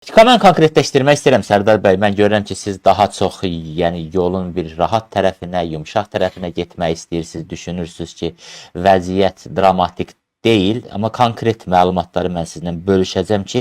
Mən konkretləşdirmək istəyirəm Sərdar bəy. Mən görürəm ki, siz daha çox, yəni yolun bir rahat tərəfinə, yumşaq tərəfinə getmək istəyirsiniz, düşünürsüz ki, vəziyyət dramatik deyil, amma konkret məlumatları mən sizinlə bölüşəcəm ki,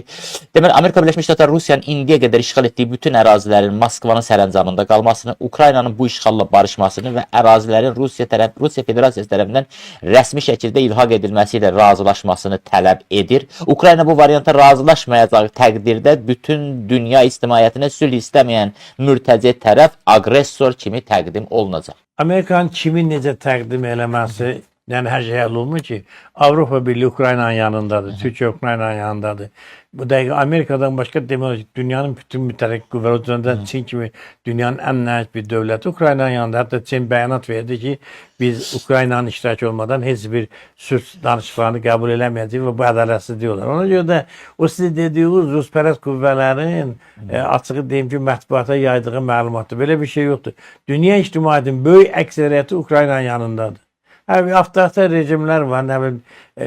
deməli Amerika Birləşmiş Ştatları Rusiyanın indiyə qədər işğal etdiyi bütün ərazilərin Moskvanın sərəncamında qalmasını, Ukraynanın bu işğalla barışmasını və ərazilərin Rusiya Federasiyası tərəfindən rəsmi şəkildə ilhaq edilməsi ilə razılaşmasını tələb edir. Ukrayna bu varianta razılaşmayacağı təqdirdə bütün dünya ictimaiyyətinə sülh istəməyən mürtəci tərəf aqressor kimi təqdim olunacaq. Amerikanın kimi necə təqdim eləməsi, yəni hər şey həll olmur ki, Avropa Birliği Ukraynanın yanındadır, Türkiye Ukraynanın yanındadır. Bu dəqiqə Amerikadan başqa demək dünyanın bütün müttəfiq qüvvələrində Çin kimi dünyanın ən nəhəng bir dövləti Ukraynanın yanında. Hətta Çin bəyanat verdi ki, biz Ukraynanın iştirak olmadan heç bir sülh danışıqlarını qəbul eləməyəcəyik və bu ədalətsizlik olar. Ona görə də o sizin dediyiniz Ruspərəst qüvvələrin açığı deyim ki, mətbuata yaydığı məlumatdır. Belə bir şey yoxdur. Dünya ictimaiyyətinin böyük əksəriyyəti Ukraynanın yanındadır. Avtoritar rejimlər var, nə bilim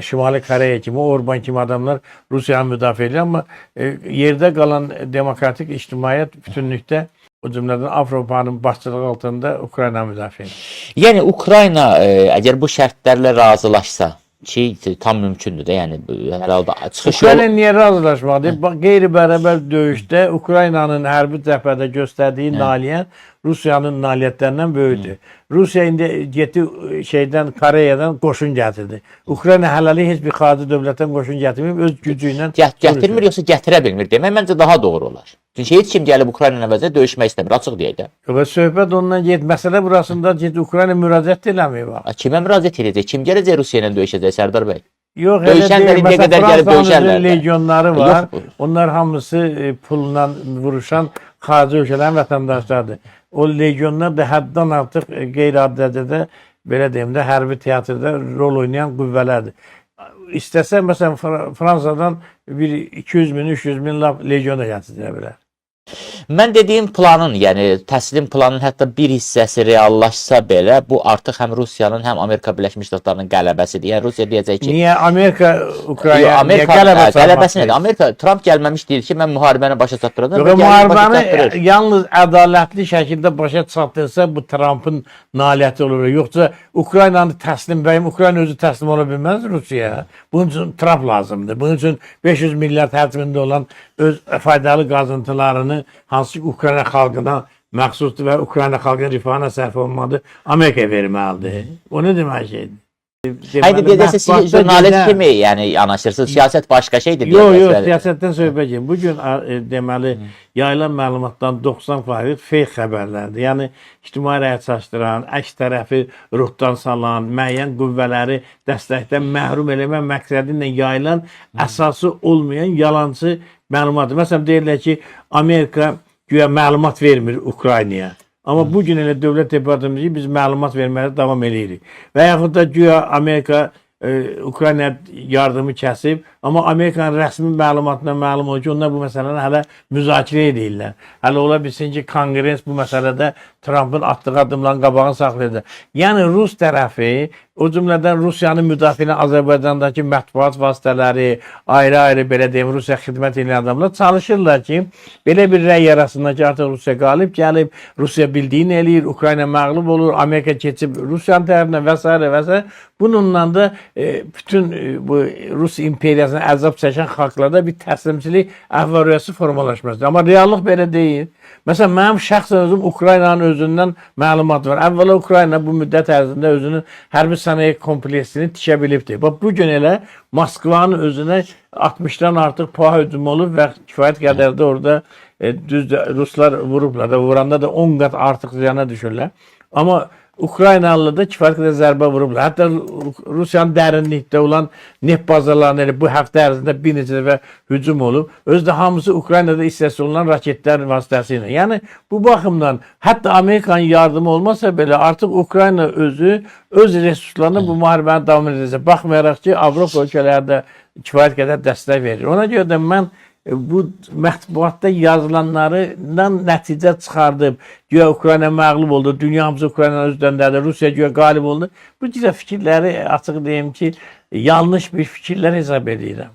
Şimali Koreya kimi, Orban kimi adamlar Rusiyanı müdafiə edir, amma yerdə qalan demokratik ictimaiyyət bütünlükdə, o cümlədən Avropanın başçılığı altında Ukrayna müdafiə edir. Yəni Ukrayna əgər bu şərtlərlə razılaşsa ki, tam mümkündür də, yəni hər halda çıxış yolu. Ukrayna niyə razılaşmadı? Qeyri-bərabər döyüşdə Ukraynanın hərbi cəbhədə göstərdiyi nailiyyət Rusiyanın nailiyyətlərindən böyükdür. Rusiya indi getdi Koreyadan qoşun gətirdi. Ukrayna hələlik heç bir xarici dövlətdən qoşun gətirməyib, öz gücü ilə gətirmir yoxsa gətirə bilmir demək məncə daha doğru olar. Çünki heç kim gəlib Ukrayna əvəzinə döyüşmək istəmir, açıq deyək də. Və söhbət ondan get, məsələ burasında Ukrayna müraciət eləmir var. Kimə müraciət edəcək? Kim gələcək Rusiya ilə döyüşəcək Sərdar bəy? Yox, döyüşənlər indiyə qədər gəlib döyüşərlər. Legionları var. Onlar hamısı pulla vuruşan xarici ölkələrin vətəndaşlarıdır. O legionlar da həddən artıq qeyri-adi dərəcədə belə deyim də hərbi teatrda rol oynayan qüvvələrdir. İstəsə məsələn Fransadan bir 200 min, 300 min legiona gətirə bilər. Mən dediyim planın, yəni təslim planının hətta bir hissəsi reallaşsa belə, bu artıq həm Rusiyanın, həm Amerika Birləşmiş Ştatlarının qələbəsidir. Yəni Rusiya deyəcək ki, niyə Amerika Ukraynaya qələbəsi nədir? Amerika Trump gəlməmiş deyir ki, mən müharibəni başa çatdıracağam. Yox, müharibəni yalnız ədalətli şəkildə başa çatdırsa bu Trumpın nailiyyəti olur. Yoxsa Ukraynanı təslim bəyim, Ukrayna özü təslim ola bilməz Rusiyaya. Bunun üçün Trump lazımdır. Bunun üçün 500 milyard həcmində olan öz faydalı qazıntılarını hansı ki Ukrayna xalqına məxsusdur və Ukrayna xalqının rifahına sərf olmadı, Amerikaya verməlidir. O nə demək şeydir? Haydi deyəcəksə siz jurnalist kimi yəni yanaşırsınız, siyasət başqa şeydir. Yox, siyasətdən söhbət gedir. Bugün deməli yayılan məlumatdan 90% fake xəbərlərdir. Yəni ictimai rəyət çaşdıran, əks tərəfi ruhdan salan, müəyyən qüvvələri dəstəkdən məhrum eləmək məqsədi ilə yayılan əsası olmayan yalancı məlumatdır. Məsələn deyirlər ki, Amerika güya məlumat vermir Ukraynaya. Amma bugün elə dövlət departamentı biz məlumat verməyə davam edirik. Və yaxud da güya Amerika Ukrayna yardımı kəsib, amma Amerikanın rəsmi məlumatına məlum olur ki, onlar bu məsələni hələ müzakirə edirlər. Hələ ola bilsin ki, Konqres bu məsələdə Trumpın atdığı adımların qabağını saxlayacaq. Yəni Rus tərəfi, o cümlədən Rusiyanın müdafiəsinə Azərbaycandakı mətbuat vasitələri, ayrı-ayrı belə deyim, Rusiya xidmət edən adamlar çalışırlar ki, belə bir rəy yarasınlar ki, artıq Rusiya qalib gəlib, Rusiya bildiyini eləyir, Ukrayna məğlub olur, Amerika keçib Rusiyanın tərəfindən və s. və s. Bununla da bütün bu Rus imperiyasına əzab çəkən xalqlarda bir təslimçilik əhval-ruhiyyəsi formalaşmasıdır. Amma reallıq belə deyil. Məsələn, mənim şəxsən özüm Ukraynanın özündən məlumat var. Əvvəla Ukrayna bu müddət ərzində özünün hərbi sənaye kompleksini tikə bilibdir. Bax, bugün elə Moskvanın özünə 60-dan artıq PUA hücum olub və kifayət qədər də orada Ruslar vurublar da, vuranda da 10 qat artıq ziyana düşürlər. Amma Ukraynalı da kifayət qədər zərbə vurublar. Hətta Rusiyanın dərinlikdə olan neft bazalarına bu həftə ərzində bir neçə dəfə hücum olub. Özü də hamısı Ukraynada istehsal olunan raketlər vasitəsilə. Yəni bu baxımdan hətta Amerikanın yardımı olmasa belə artıq Ukrayna özü öz resurslarına bu müharibəni davam edəcək. Baxmayaraq ki, Avropa ölkələri də kifayət qədər dəstək verir. Ona görə də mən bu mətbuatda yazılanlardan nəticə çıxardıb, güya Ukrayna məğlub oldu, dünya hamısı Ukraynanın öz döndərdi, Rusiya güya qalib oldu. Bu cürə fikirləri açıq deyim ki, yanlış bir fikirlər hesab edirəm.